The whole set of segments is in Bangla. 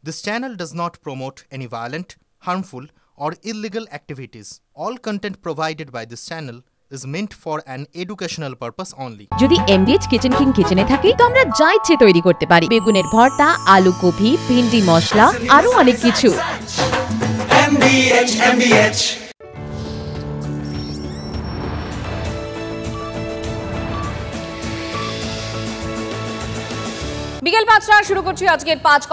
This channel does not promote any violent, harmful, or illegal activities. All content provided by this channel is meant for an educational purpose only. যদি এমডিএইচ কিচেন কিং কিচেনে থাকি তো আমরা যা ইচ্ছে তৈরি করতে পারি। বেগুনের ভর্তা, আলু কপি, ভিন্ডি মশলা, আরো অনেক কিছু। MDH বিকেল ৫টা শুরু করছি আজকের পাঁচ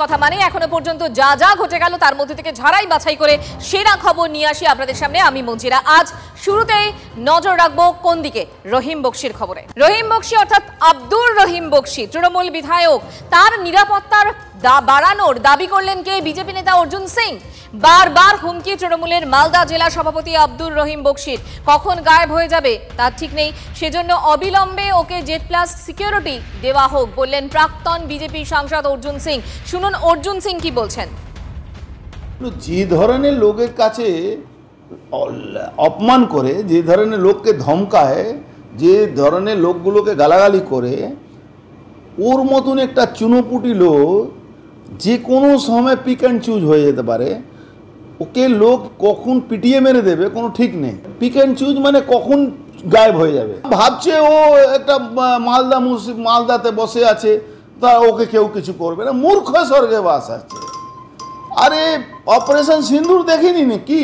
কথা মানে এখনো পর্যন্ত যা যা ঘটে গেল তার মধ্যে থেকে ঝাড়াই বাছাই করে সেরা খবর নিয়ে আসি আপনাদের সামনে আমি মঞ্জিরা। আজ শুরুতেই নজর রাখবো কোন দিকে, রহিম বকশির খবরে। রহিম বকশি অর্থাৎ আব্দুর রহিম বকশি তৃণমূল বিধায়ক, তার নিরাপত্তার বাড়ানোর দাবি করলেন কে? বিজেপি নেতা অর্জুন সিং। বারবার হুমকি তৃণমূলের মালদা জেলা সভাপতি আব্দুর রহিম বকশির, কখন গায়েব হয়ে যাবে তার ঠিক নেই, সেজন্য অবিলম্বে ওকে জেড প্লাস সিকিউরিটি দেওয়া হোক বললেন প্রাক্তন বিজেপি সাংসদ অর্জুন সিং। শুনুন অর্জুন সিং কি বলছেন। যে ধরনের লোকের কাছে অপমান করে, যে ধরনের লোককে ধমকায়, যে ধরনের লোকগুলোকে গালাগালি করে, ওর মতন একটা চুনোপুটি লোক যে কোনো সময় পিক অ্যান্ড চুজ হয়ে যেতে পারে। ওকে লোক কখন পিটিয়ে মেরে দেবে কোনো ঠিক নেই। পিক অ্যান্ড চুজ মানে কখন গায়েব হয়ে যাবে। ভাবছে ও একটা মালদাতে বসে আছে, তা ওকে কেউ কিছু করবে না। মূর্খ স্বর্গে বাস আছে। আরে অপারেশন সিন্দুর দেখিনি নাকি?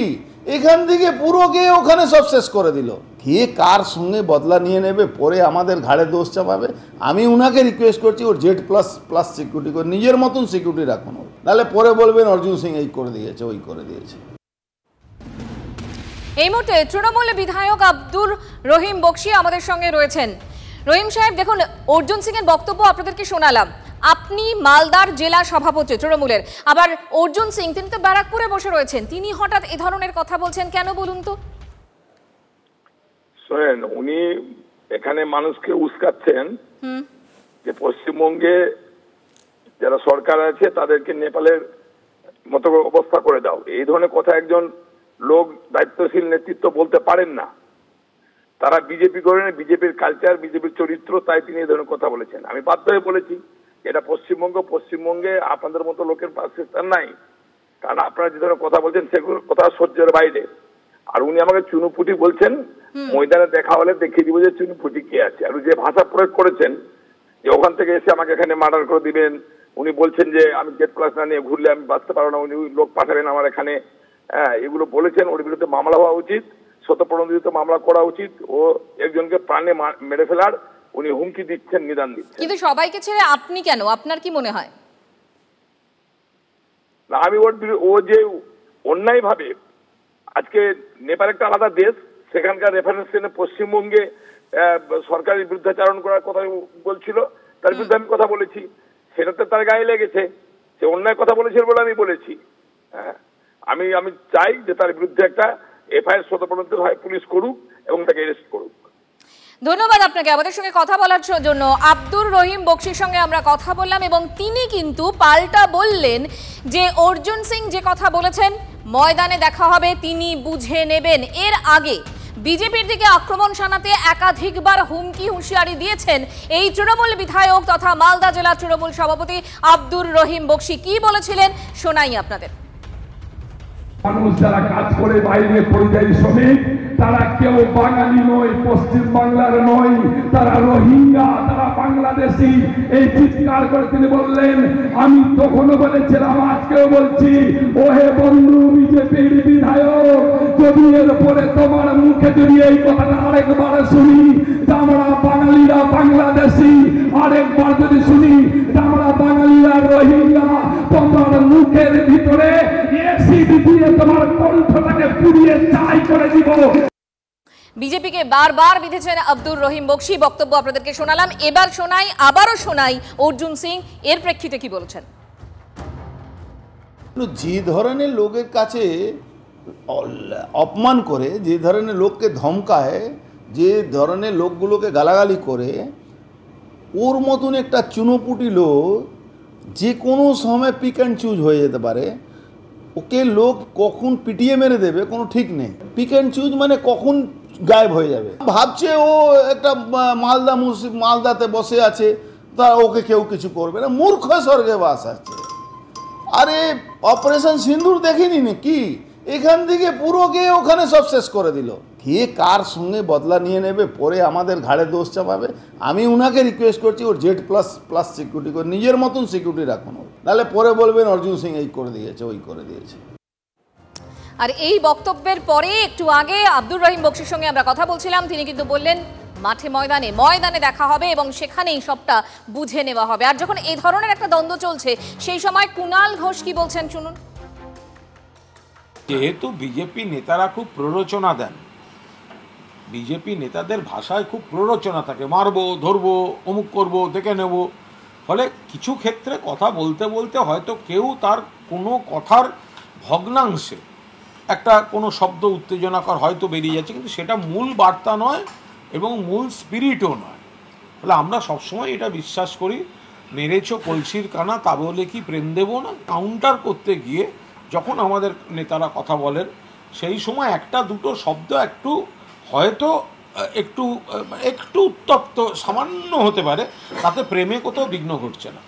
এখান থেকে পুরো গিয়ে ওখানে সব শেষ করে দিল। কে কার সঙ্গে বদলা নিয়ে নেবে, পরে আমাদের ঘাড়ে দোষ চাপাবে। আমি উনাকে রিকোয়েস্ট করছি ওর জেড প্লাস সিকিউরিটি করে নিজের মতন সিকিউরিটি রাখুন, নাহলে পরে বলবেন অর্জুন সিং এই করে দিয়েছে ওই করে দিয়েছে। এই মুহূর্তে তৃণমূল বিধায়ক আব্দুর রহিম বকশি আমাদের সঙ্গে রয়েছেন। রহিম সাহেব, দেখুন অর্জুন সিং এর বক্তব্য আপনাদেরকে শোনালাম। আপনি মালদার জেলা সভাপতি তৃণমূলের, আবার অর্জুন সিং তিনি তো ব্যারাকপুরে বসে রয়েছেন, তিনি হঠাৎ এ ধরনের কথা বলছেন কেন বলুন তো? শোনেন, উনি এখানে মানুষকে উস্কাচ্ছেন যে পশ্চিমবঙ্গে যারা সরকার আছে তাদেরকে নেপালের মতো অবস্থা করে দাও। এই ধরনের কথা একজন লোক দায়িত্বশীল নেতৃত্ব বলতে পারেন না। তারা বিজেপি করেন, বিজেপির কালচার, বিজেপির চরিত্র, তাই তিনি এই ধরনের কথা বলেছেন। আমি বাধ্য হয়ে বলেছি এটা পশ্চিমবঙ্গে আপনাদের মতো লোকের পাশে স্থান নাই, কারণ আপনারা যে ধরনের কথা বলছেন সেগুলো কথা সহ্যের বাইরে। আর উনি আমাকে চুনুপুটি বলছেন, ময়দানে দেখা হলে দেখিয়ে দিব যে চুনুপুটি কে আছে। আর যে ভাষা প্রয়োগ করেছেন যে ওখান থেকে এসে আমাকে এখানে মার্ডার করে দিবেন, উনি বলছেন যে আমি জেড প্লাস না নিয়ে ঘুরলে আমি বাঁচতে পারবো না, উনি লোক পাঠাবেন আমার এখানে, এগুলো বলেছেন। ওর বিরুদ্ধে মামলা হওয়া উচিত, শতপ্রণোদিত মামলা করা উচিত। ও একজনকে প্রাণে মেরে ফেলার উনি হুমকি দিচ্ছেন, নিদান দিচ্ছেন। কিন্তু সবাইকে ছেড়ে আপনি কেন, আপনার কি মনে হয়? না, আমি ও যে অন্যায় ভাবে আজকে নেপাল একটা আলাদা দেশ, সেখানকার রেফারেন্স পশ্চিমবঙ্গে সরকারের বিরুদ্ধাচারণ করার কথা বলছিল, তার বিরুদ্ধে আমি কথা বলেছি, সেটাতে তার গায়ে লেগেছে, সে অন্যায় কথা বলেছিল বলে আমি বলেছি। হ্যাঁ, আমি চাই যে তার বিরুদ্ধে একটা এফআইআর শতপ্রণোদিত হয়, পুলিশ করুক এবং তাকে অ্যারেস্ট করুক। ধন্যবাদ আপনাকে আমাদের সঙ্গে কথা বলার জন্য। আব্দুর রহিম বকশির সঙ্গে আমরা কথা বললাম এবং তিনি কিন্তু পাল্টা বললেন যে অর্জুন সিং যে কথা বলেছেন ময়দানে দেখা হবে, তিনি বুঝে নেবেন। এর আগে বিজেপির দিকে আক্রমণ শানাতে একাধিকবার হুমকি হুঁশিয়ারি দিয়েছেন এই তৃণমূল বিধায়ক তথা মালদা জেলা তৃণমূল সভাপতি আব্দুর রহিম বকশি। কি বলেছিলেন শোনাই আপনাদের। মানুষ যারা কাজ করে বাইরে পরিযায়ী শ্রমিক, তারা কেউ বাঙালি নয়, পশ্চিম বাংলার নয়, তারা রোহিঙ্গা, তারা বাংলাদেশি। এই চিৎকার করে তিনি বললেন। আমি তখনও বলেছিলাম, আজকেও বলছি, ওহে বন্ধু বিজেপির বিধায়ক, যদি এর পরে তোমার মুখে যদি এই কথাটা আরেকবার শুনি যে আমরা বাঙালিরা বাংলাদেশি, আরেকবার যদি শুনি যে আমরা বাঙালিরা রোহিঙ্গা, তোমার মুখের ভিতরে এসিড দিয়ে তোমার কণ্ঠটাকে পুড়িয়ে ছাই করে দিব। বিজেপিকে বারবার বিঁধেছেন আব্দুর রহিম বকশি, বক্তব্য আপনাদেরকে শোনালাম। এবার শোনাই, আবারও শোনাই অর্জুন সিং এর প্রেক্ষিতে কি বলছেন। যে ধরনের লোকের কাছে অপমান করে, যে ধরনের লোককে ধমকায়, যে ধরনের লোকগুলোকে গালাগালি করে, ওর মতন একটা চুনোপুটি লোক যে কোনো সময় পিক অ্যান্ড চুজ হয়ে যেতে পারে। ওকে লোক কখন পিটিয়ে মেরে দেবে কোনো ঠিক নেই। পিক অ্যান্ড চুজ মানে কখন গায়েব হয়ে যাবে। ভাবছে ও একটা মালদাতে বসে আছে, তা ওকে কেউ কিছু করবে না। মূর্খ স্বর্গে বাস আছে। আরে অপারেশন সিন্দুর দেখিনি নাকি? এখান থেকে পুরো গিয়ে ওখানে সব শেষ করে দিল। কে কার সঙ্গে বদলা নিয়ে নেবে, পরে আমাদের ঘাড়ে দোষ চাপাবে। আমি উনাকে রিকোয়েস্ট করছি ওর Z++ সিকিউরিটি করে নিজের মতন সিকিউরিটি রাখুন, নাহলে পরে বলবেন অর্জুন সিং এই করে দিয়েছে ওই করে দিয়েছে। আর এই বক্তব্যের পরে একটু আগে আব্দুর রহিম বক্সির সঙ্গে আমরা কথা বলছিলাম, তিনি কিন্তু বললেন মাঠে ময়দানে দেখা হবে এবং সেখানেই সবটা বুঝে নেওয়া হবে। আর যখন এই ধরনের একটা দ্বন্দ্ব চলছে সেই সময় কুণাল ঘোষ কি বলছেন শুনুন। যেহেতু বিজেপি নেতারা খুব প্ররোচনা দেন, বিজেপি নেতাদের ভাষায় খুব প্ররোচনা থাকে, মারবো ধরবো অমুক করবো দেখে নেব, ফলে কিছু ক্ষেত্রে কথা বলতে বলতে হয়তো কেউ তার কোনো কথার ভগ্নাংশে একটা কোনো শব্দ উত্তেজনাকর হয়তো বেরিয়ে যাচ্ছে, কিন্তু সেটা মূল বার্তা নয় এবং মূল স্পিরিটও নয়। ফলে আমরা সবসময় এটা বিশ্বাস করি, মেরেছো কলসির কানা তা বলে কি প্রেম দেবো না। কাউন্টার করতে গিয়ে যখন আমাদের নেতারা কথা বলেন সেই সময় একটা দুটো শব্দ একটু হয়তো একটু উত্তপ্ত সামান্য হতে পারে, তাতে প্রেমে কোথাও বিঘ্ন ঘটছে না।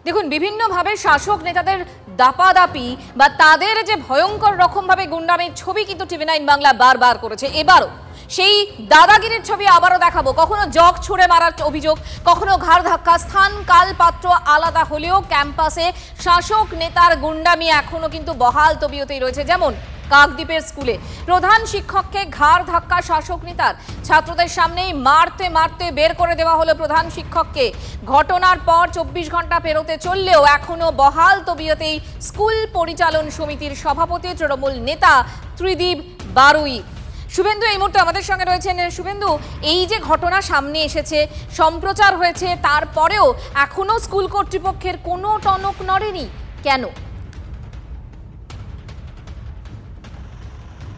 দেখুন, বিভিন্নভাবে শাসক নেতাদের দাপাদাপি বা তাদের যে ভয়ঙ্কর রকমভাবে গুন্ডামির ছবি কিন্তু TV9 বাংলা বারবার করেছে। এবারও সেই দাদাগিরির ছবি আবারও দেখাবো। কখনো জগ ছুঁড়ে মারার অভিযোগ, কখনো ঘাড় ধাক্কা। স্থান কাল পাত্র আলাদা হলেও ক্যাম্পাসে শাসক নেতার গুন্ডামি এখনো কিন্তু বহাল তবিয়তেই রয়েছে। যেমন কাকদ্বীপের স্কুলে প্রধান শিক্ষককে ঘাড় ধাক্কা শাসক নেতার, ছাত্রদের সামনেই মারতে মারতে বের করে দেওয়া হলো প্রধান শিক্ষককে। ঘটনার পর 24 ঘন্টা পেরোতে চললেও এখনো বহাল তবিয়তেই স্কুল পরিচালন সমিতির সভাপতি তৃণমূল নেতা ত্রিদীপ বারুই। শুভেন্দু এই মুহূর্তে আমাদের সঙ্গে রয়েছেন। শুভেন্দু, এই যে ঘটনা সামনে এসেছে, সম্প্রচার হয়েছে, তারপরেও এখনো স্কুল কর্তৃপক্ষের কোনো টনক নড়েনি কেন?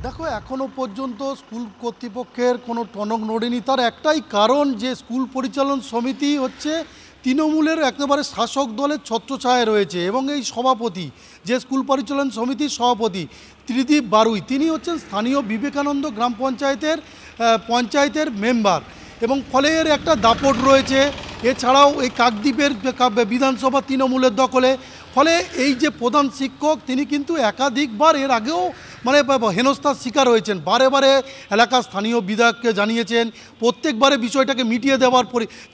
দেখো, এখনও পর্যন্ত স্কুল কর্তৃপক্ষের কোনো টনক নড়েনি। তার একটাই কারণ যে স্কুল পরিচালন সমিতি হচ্ছে তৃণমূলের একেবারে শাসক দলের ছত্রছায়ায় রয়েছে এবং এই সভাপতি, যে স্কুল পরিচালন সমিতির সভাপতি ত্রিদীপ বারুই, তিনি হচ্ছেন স্থানীয় বিবেকানন্দ গ্রাম পঞ্চায়েতের মেম্বার এবং ফলে এর একটা দাপট রয়েছে। এছাড়াও এই কাকদ্বীপের বিধানসভা তৃণমূলের দখলে। ফলে এই যে প্রধান শিক্ষক, তিনি কিন্তু একাধিকবার এর আগেও হেনস্থার শিকার হয়েছেন। বারে বারে এলাকার স্থানীয় বিধায়ককে জানিয়েছেন, প্রত্যেকবারে বিষয়টাকে মিটিয়ে দেওয়ার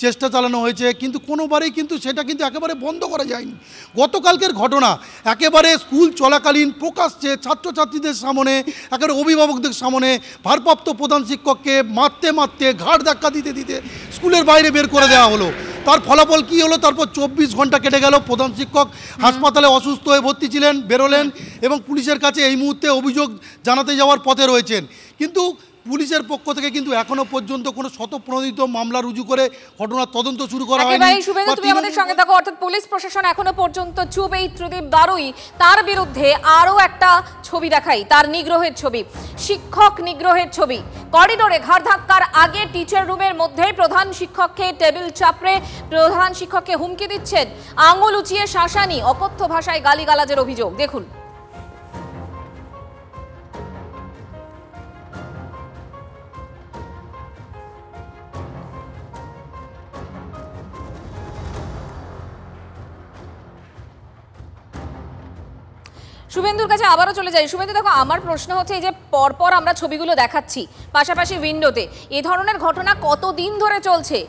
চেষ্টা চালানো হয়েছে, কিন্তু কোনোবারেই কিন্তু সেটা কিন্তু একেবারে বন্ধ করা যায়নি। গতকালকের ঘটনা একেবারে স্কুল চলাকালীন প্রকাশ্যে ছাত্রছাত্রীদের সামনে, একেবারে অভিভাবকদের সামনে ভারপ্রাপ্ত প্রধান শিক্ষককে মারতে মারতে ঘাড় ধাক্কা দিতে দিতে স্কুলের বাইরে বের করে দেওয়া হলো। তার ফলাফল কী হলো? তারপর 24 ঘন্টা কেটে গেল, প্রধান শিক্ষক হাসপাতালে অসুস্থ হয়ে ভর্তি ছিলেন, বেরোলেন এবং পুলিশের কাছে এই মুহূর্তে অভিযোগ জানাতে যাওয়ার পথে রয়েছেন। কিন্তু পুলিশের পক্ষ থেকে কিন্তু এখনো পর্যন্ত কোনো স্বতঃপ্রণোদিত মামলা রুজু করে ঘটনার তদন্ত শুরু করা হয়নি। তুমি আমাদের সঙ্গে থাকো। অর্থাৎ পুলিশ প্রশাসন এখনো পর্যন্ত চুপ। এই ত্রিদীপ বারুই, তার বিরুদ্ধে আরও একটা ছবি দেখাই, তার নিগ্রহের ছবি, শিক্ষক নিগ্রহের ছবি। করিডোরে ঘাড় ধাক্কার আগে টিচার রুমের মধ্যেই প্রধান শিক্ষককে টেবিল চাপড়ে প্রধান শিক্ষককে হুমকি দিচ্ছেন, আঙুল উঁচিয়ে শাসানি, অকথ্য ভাষায় গালিগালাজের অভিযোগ। দেখুন। শুভেন্দুর কাছে আবারও চলে যাই। শুভেন্দু, দেখো, আমার প্রশ্ন হচ্ছে, এই যে পরপর আমরা ছবিগুলো দেখাচ্ছি পাশাপাশি উইন্ডোতে, এই ধরনের ঘটনা কতদিন ধরে চলছে?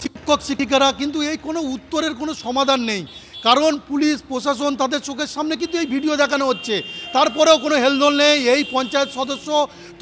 শিক্ষক শিক্ষিকারা কিন্তু এই কোনো উত্তরের কোনো সমাধান নেই, কারণ পুলিশ প্রশাসন তাদের চোখের সামনে কিন্তু এই ভিডিও দেখানো হচ্ছে, তারপরেও কোনো হেলদোল নেই। এই পঞ্চায়েত সদস্য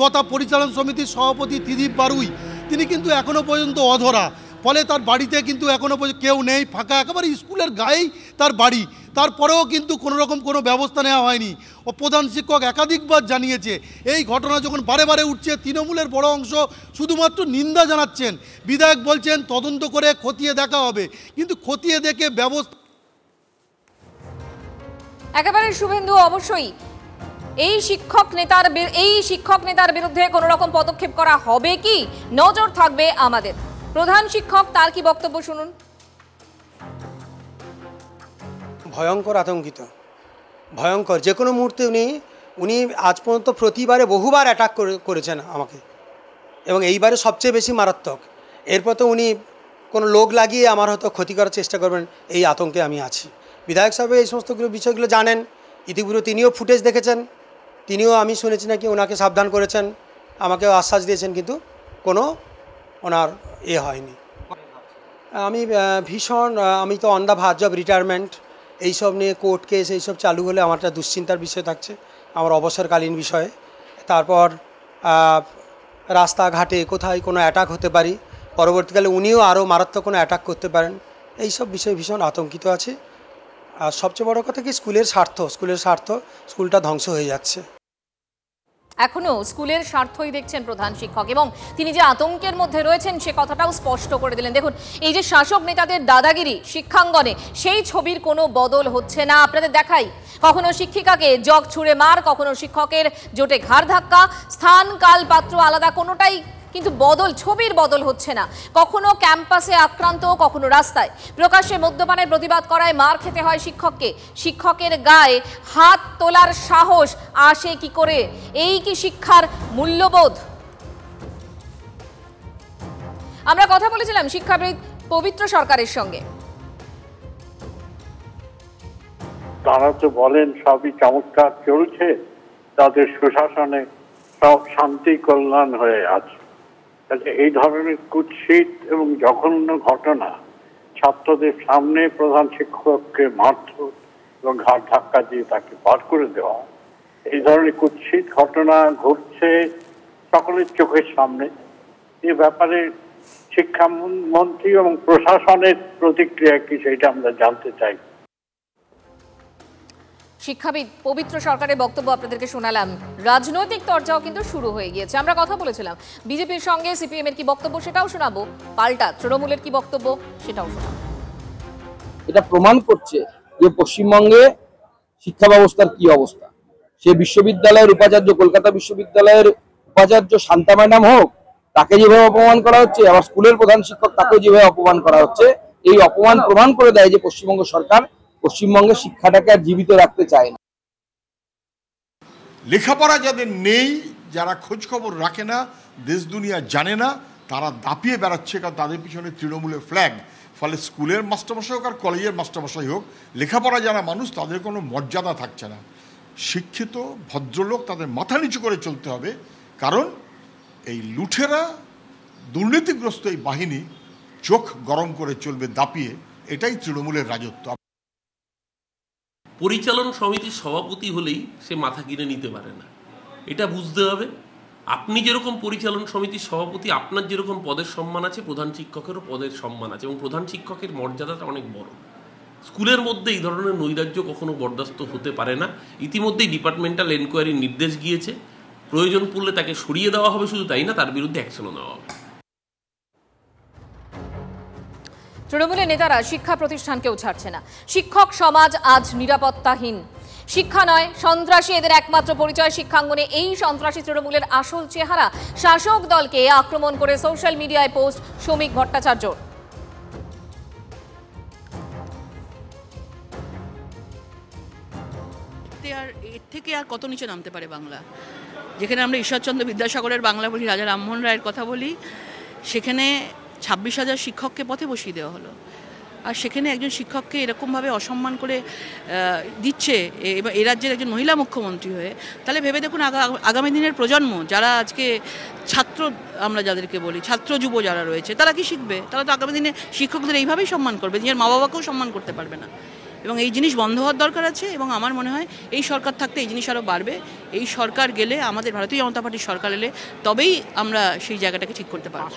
তথা পরিচালন সমিতির সভাপতি ত্রিদীপ বারুই, তিনি কিন্তু এখনও পর্যন্ত অধরা। ফলে তার বাড়িতে কিন্তু এখনও পর্যন্ত কেউ নেই, ফাঁকা, একেবারে স্কুলের গায়েই তার বাড়ি। তারপরেও কিন্তু কোনো রকম কোনো ব্যবস্থা নেওয়া হয়নি। ও প্রধান শিক্ষক একাধিকবার জানিয়েছে। এই ঘটনা যখন বারে বারে উঠছে, তৃণমূলের বড় অংশ শুধুমাত্র নিন্দা জানাচ্ছেন। বিধায়ক বলছেন তদন্ত করে খতিয়ে দেখা হবে, কিন্তু খতিয়ে দেখে ব্যবস্থা একেবারে। শুভেন্দু, অবশ্যই এই শিক্ষক নেতার বিরুদ্ধে কোনো রকম পদক্ষেপ করা হবে কি? নজর থাকবে আমাদের। প্রধান শিক্ষক, তার কি বক্তব্য শুনুন। ভয়ঙ্কর আতঙ্কিত, ভয়ঙ্কর। যে কোনো মুহূর্তে উনি আজ পর্যন্ত প্রতিবারে বহুবার অ্যাটাক করেছেন আমাকে, এবং এইবারে সবচেয়ে বেশি মারাত্মক। এরপর তো উনি কোনো লোক লাগিয়ে আমার হয়তো ক্ষতি করার চেষ্টা করবেন, এই আতঙ্কে আমি আছি। বিধায়ক সাহেব এই সমস্ত বিষয়গুলো জানেন, ইতিপূর্বে তিনিও ফুটেজ দেখেছেন, তিনিও আমি শুনেছি নাকি ওনাকে সাবধান করেছেন, আমাকেও আশ্বাস দিয়েছেন, কিন্তু কোনো ওনার হয়নি। আমি ভীষণ, আমি তো on the verge of retirement, এইসব নিয়ে কোর্ট কেস এইসব চালু হলে আমার একটা দুশ্চিন্তার বিষয় থাকছে, আমার অবসরকালীন বিষয়ে। তারপর রাস্তাঘাটে কোথায় কোনো অ্যাটাক হতে পারি, পরবর্তীকালে উনিও আরও মারাত্মক কোনো অ্যাটাক করতে পারেন, এইসব বিষয়ে ভীষণ আতঙ্কিত আছে। আর সবচেয়ে বড় কথা কি, স্কুলের স্বার্থ, স্কুলটা ধ্বংস হয়ে যাচ্ছে। এখনো স্কুলের স্বার্থই দেখছেন প্রধান শিক্ষক, এবং তিনি যে আতঙ্কের মধ্যে রয়েছেন সে কথাটাও স্পষ্ট করে দিলেন। দেখুন, এই যে শাসক নেতাদের দাদাগিরি শিক্ষাঙ্গনে, সেই ছবির কোনো বদল হচ্ছে না। আপনাদের দেখাই, কখনো শিক্ষিকাকে জগ ছুঁড়ে মার, কখনো শিক্ষকের জোটে ঘাড় ধাক্কা, স্থান কাল পাত্র আলাদা, কোনোটাই কিন্তু ছবির বদল হচ্ছে না। কখনো ক্যাম্পাসে আক্রান্ত, কখনো রাস্তায়। প্রকাশ্যে মদ্যপানের প্রতিবাদ করায় মার খেতে হয় শিক্ষককে। শিক্ষকের গায়ে হাত তোলার সাহস আসে কি করে? এই কি শিক্ষার মূল্যবোধ? আমরা কথা বলেছিলাম শিক্ষাবিদ পবিত্র সরকারের সঙ্গে। তারা তো বলেন সবই চমৎকার চলছে, তাদের সুশাসনে সব শান্তি কল্যাণ হয়ে আছে। তাহলে এই ধরনের কুৎসিত এবং জঘন্য ঘটনা, ছাত্রদের সামনে প্রধান শিক্ষককে মারধর এবং ঘাড় ধাক্কা দিয়ে তাকে বার করে দেওয়া, এই ধরনের কুৎসিত ঘটনা ঘটছে সকলের চোখের সামনে। এ ব্যাপারে শিক্ষামন্ত্রী এবং প্রশাসনের প্রতিক্রিয়া কি, সেটা আমরা জানতে চাই। শিক্ষাবিদ পবিত্র সরকারের বক্তব্য আপনাদেরকে শোনালাম। রাজনৈতিক চর্চাও কিন্তু শুরু হয়ে গিয়েছে। আমরা কথা বলেছিলাম বিজেপির সঙ্গে সিপিএম এর কি বক্তব্য সেটাও শোনাবো, পাল্টা তৃণমূলের কি বক্তব্য সেটাও শোনাবো। এটা প্রমাণ করছে যে পশ্চিমবঙ্গে শিক্ষা ব্যবস্থার কি অবস্থা। সে বিশ্ববিদ্যালয়ের উপাচার্য, কলকাতা বিশ্ববিদ্যালয়ের উপাচার্য শান্তা ম্যাডাম হোক, তাকে যেভাবে অপমান করা হচ্ছে, আবার স্কুলের প্রধান শিক্ষক তাকেও যেভাবে অপমান করা হচ্ছে, এই অপমান প্রমাণ করে দেয় যে পশ্চিমবঙ্গ সরকার পশ্চিমবঙ্গের শিক্ষাটাকে আর জীবিত রাখতে চায় না। লেখাপড়া যাদের নেই, যারা খোঁজ খবর রাখে না, দেশ দুনিয়া জানে না, তারা দাপিয়ে বেড়াচ্ছে, কারণ তাদের পিছনে তৃণমূলের ফ্ল্যাগ। ফলে স্কুলের মাস্টারমশাই হোক আর কলেজের মাস্টারমশাই হোক, লেখাপড়া যারা মানুষ তাদের কোনো মর্যাদা থাকছে না। শিক্ষিত ভদ্রলোক, তাদের মাথা নিচু করে চলতে হবে, কারণ এই লুঠেরা, দুর্নীতিগ্রস্ত এই বাহিনী চোখ গরম করে চলবে দাপিয়ে। এটাই তৃণমূলের রাজত্ব। পরিচালন সমিতির সভাপতি হলেই সে মাথা কিনে নিতে পারে না, এটা বুঝতে হবে। আপনি যেরকম পরিচালন সমিতির সভাপতি, আপনার যেরকম পদের সম্মান আছে, প্রধান শিক্ষকেরও পদের সম্মান আছে, এবং প্রধান শিক্ষকের মর্যাদাটা অনেক বড়। স্কুলের মধ্যে এই ধরনের নৈরাজ্য কখনো বরদাস্ত হতে পারে না। ইতিমধ্যেই ডিপার্টমেন্টাল এনকোয়ারির নির্দেশ গিয়েছে, প্রয়োজন পড়লে তাকে সরিয়ে দেওয়া হবে, শুধু তাই না, তার বিরুদ্ধে অ্যাকশনও নেওয়া হবে। তৃণমূলের নেতারা শিক্ষা প্রতিষ্ঠানকেও ছাড়ছে না। শিক্ষক সমাজ আজ নিরাপত্তাহীন। শিক্ষা নয়, সন্ত্রাসী এদের একমাত্র পরিচয়। শিক্ষাঙ্গনে এই সন্ত্রাসী তৃণমূলের আসল চেহারা। শাসক দলকে আক্রমণ করে সোশ্যাল মিডিয়ায় পোস্ট শ্রমিক ভট্টাচার্য। এর থেকে আর কত নিচে নামতে পারে বাংলা? যেখানে আমরা ঈশ্বরচন্দ্র বিদ্যাসাগরের বাংলা বলি, রাজা রামমোহন রায়ের কথা বলি, সেখানে 26,000 শিক্ষককে পথে বসিয়ে দেওয়া হলো। আর সেখানে একজন শিক্ষককে এরকমভাবে অসম্মান করে দিচ্ছে এ রাজ্যের একজন মহিলা মুখ্যমন্ত্রী হয়ে, তাহলে ভেবে দেখুন আগামী দিনের প্রজন্ম, যারা আজকে ছাত্র, আমরা যাদেরকে বলি ছাত্র যুব যারা রয়েছে, তারা কি শিখবে? তারা তো আগামী দিনে শিক্ষকদের এইভাবেই সম্মান করবে, নিজের মা বাবাকেও সম্মান করতে পারবে না। এবং এই জিনিস বন্ধ হওয়ার দরকার আছে, এবং আমার মনে হয় এই সরকার থাকতে এই জিনিস আরও বাড়বে। এই সরকার গেলে, আমাদের ভারতীয় জনতা পার্টির সরকার এলে, তবেই আমরা সেই জায়গাটাকে ঠিক করতে পারব।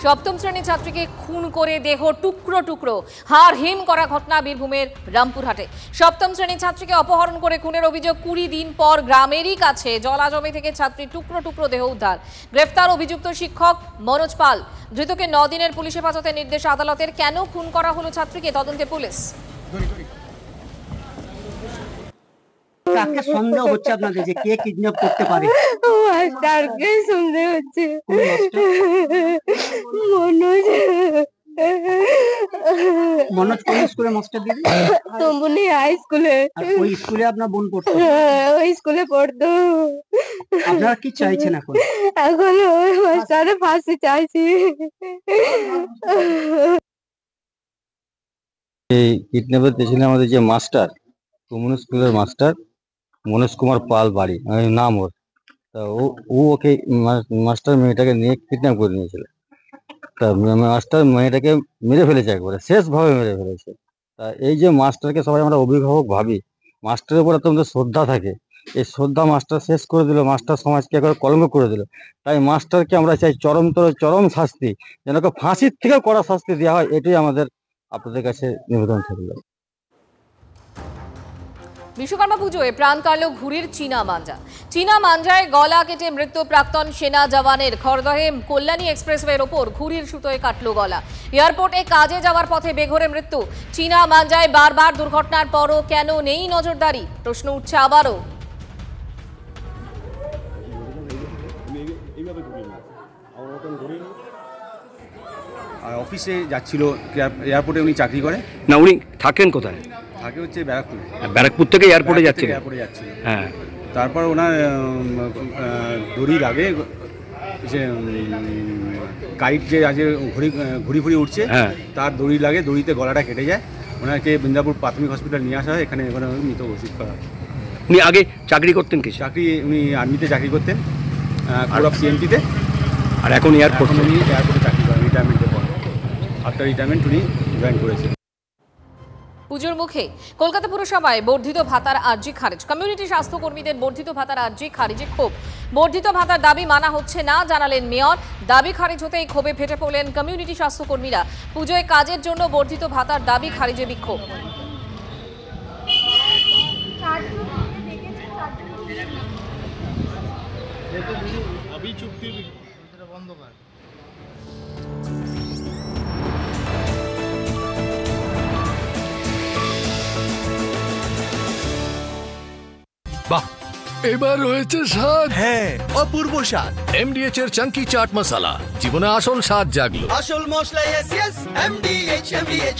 সপ্তম শ্রেণীর ছাত্রীকে খুন করে দেহ টুকরো টুকরো, হাড় হিম করা ঘটনা বীরভূমের রামপুরহাটে। সপ্তম শ্রেণীর ছাত্রীকে অপহরণ করে খুনের অভিযোগ। 20 দিন পর গ্রামেরই কাছে জলাজমি থেকে ছাত্রীর টুকরো টুকরো দেহ উদ্ধার। গ্রেফতার অভিযুক্ত শিক্ষক মনোজ পাল। ধৃতকে 9 দিনের পুলিশ হেফাজতে নির্দেশ আদালতের। কেন খুন করা হলো ছাত্রীকে, তদন্তে পুলিশ। কাকে সন্দেহ হচ্ছে আপনাদের যে কে কিডন্যাপ করতে পারে? মাস্টারকে সন্দেহ হচ্ছে, মনোজ। মনোজ কোন স্কুলে মাস্টার দিদি? তুমবুনি হাই স্কুলে। আর ওই স্কুলে আপনার বোন পড়তো? ওই স্কুলে পড়তো। আপনারা কি চাইছেন এখন? এখন ওই মাস্টারের ফাঁসি চাইছি। এই কিডন্যাপের পেছনে আমাদের যে মাস্টার, কমিউনিস্ট স্কুলের মাস্টার মনোজ কুমার পাল বাড়ি, নাম ওর। তা ওকে মাস্টার মেয়েটাকে নিয়ে কিডন্যাপ করে নিয়েছিল। তা মাস্টার মেয়েটাকে মেরে ফেলেছে, একবারে শেষভাবে মেরে ফেলেছে। তা এই যে মাস্টারকে সবাই আমরা অভিভাবক ভাবি, মাস্টারের উপর আমাদের শ্রদ্ধা থাকে, এই শ্রদ্ধা মাস্টার শেষ করে দিল, মাস্টার সমাজকে একবার কলঙ্ক করে দিল। তাই মাস্টারকে আমরা চাই চরম শাস্তি, যেন ফাঁসির থেকেও কড়া শাস্তি দেওয়া হয়, এটাই আমাদের আপনাদের কাছে নিবেদন থাকলো। বিশ্বকর্মা পুজোয় প্রাণ কাড়ল ঘুড়ির চীনা মাঞ্জা। চীনা মাঞ্জায় গলা কেটে মৃত্যু প্রাক্তন সেনা জওয়ানের। খড়দহে কল্যাণী এক্সপ্রেসওয়ের ওপর ঘুড়ির সুতোয় কাটল গলা। এয়ারপোর্টে কাজে যাওয়ার পথে বেঘোরে মৃত্যু। চীনা মাঞ্জায় বারবার দুর্ঘটনার পরও কেন নেই নজরদারি, প্রশ্ন উঠছে আবারও। অফিসে যাচ্ছিল, এয়ারপোর্টে উনি চাকরি করে। না, উনি থাকেন কোথায়? থাকে হচ্ছে ব্যারাকপুরে। ব্যারাকপুর থেকে এয়ারপোর্টে যাচ্ছিলেন? এয়ারপোর্টে যাচ্ছিল, হ্যাঁ। তারপর ওনার দড়ি লাগে, সে কাইট যে আছে ঘুরি ফুরি উঠছে, হ্যাঁ, তার দড়ি লাগে, দড়িতে গলাটা কেটে যায়। ওনাকে বৃন্দাপুর প্রাথমিক হসপিটাল নিয়ে আসা হয়, এখানে মৃত ঘোষিত করা হয়। উনি আগে চাকরি করতেন কি? চাকরি উনি আর্মিতে চাকরি করতেন, কোর অফ সিএমপিতে। আর এখন এয়ারপোর্টে চাকরি করেন রিটায়ারমেন্টের পর। আফটার রিটায়ারমেন্ট উনি জয়েন করেছেন। পুজোর মুখে কলকাতা পুরসভায় বর্ধিত ভাতার আর্জি খারিজ। কমিউনিটি স্বাস্থ্যকর্মীদের বর্ধিত ভাতার আর্জি খারিজে ক্ষোভ। বর্ধিত ভাতার দাবি মানা হচ্ছে না জানালেন মেয়র। দাবি খারিজ হতেই ক্ষোভে ফেটে পড়লেন কমিউনিটি স্বাস্থ্যকর্মীরা। পুজোয় কাজের জন্য বর্ধিত ভাতার দাবি খারিজে বিক্ষোভ। বাহ, এবার হয়েছে স্বাদ। হ্যাঁ, অপূর্ব স্বাদ। এমডিএচ এর চাঙ্কি চাট মশলা, জীবনে আসল স্বাদ জাগলো। আসল মশলা, এমডিএচ।